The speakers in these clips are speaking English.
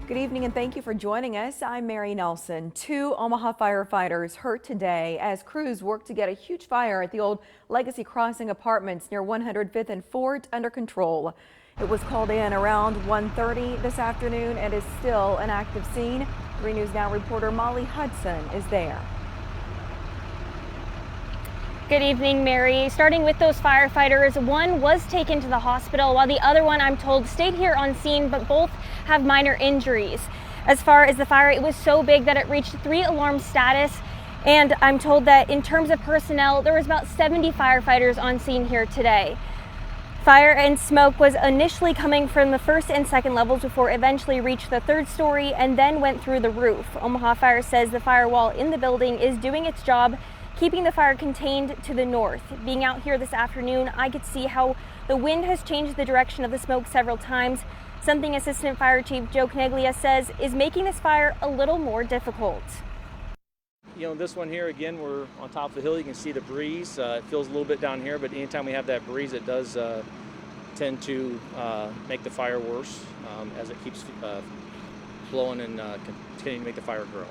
Good evening and thank you for joining us. I'm Mary Nelson. Two Omaha firefighters hurt today as crews work to get a huge fire at the old Legacy Crossing apartments near 105th and Fort under control. It was called in around 1:30 this afternoon and is still an active scene. 3 News Now reporter Molly Hudson is there. Good evening, Mary. Starting with those firefighters, one was taken to the hospital while the other one, I'm told, stayed here on scene, but both have minor injuries. As far as the fire, it was so big that it reached 3-alarm status. And I'm told that in terms of personnel, there was about 70 firefighters on scene here today. Fire and smoke was initially coming from the first and second levels before eventually reached the third story and then went through the roof. Omaha Fire says the firewall in the building is doing its job, keeping the fire contained to the north. Being out here this afternoon, I could see how the wind has changed the direction of the smoke several times, something Assistant Fire Chief Joe Kneglia says is making this fire a little more difficult. You know, this one here, again, we're on top of the hill. You can see the breeze. It feels a little bit down here, but anytime we have that breeze, it does tend to make the fire worse as it keeps flowing and continuing to make the fire grow.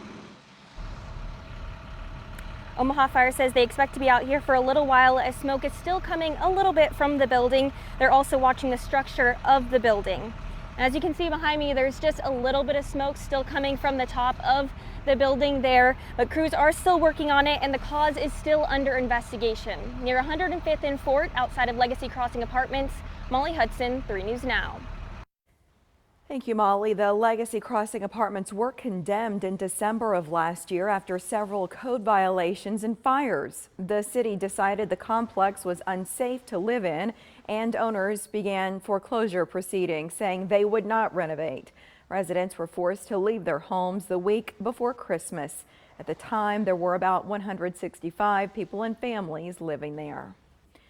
Omaha Fire says they expect to be out here for a little while as smoke is still coming a little bit from the building. They're also watching the structure of the building. And as you can see behind me, there's just a little bit of smoke still coming from the top of the building there, but crews are still working on it and the cause is still under investigation. Near 105th and Fort, outside of Legacy Crossing Apartments, Molly Hudson, 3 News Now. Thank you, Molly. The Legacy Crossing apartments were condemned in December of last year after several code violations and fires. The city decided the complex was unsafe to live in, and owners began foreclosure proceedings, saying they would not renovate. Residents were forced to leave their homes the week before Christmas. At the time, there were about 165 people and families living there.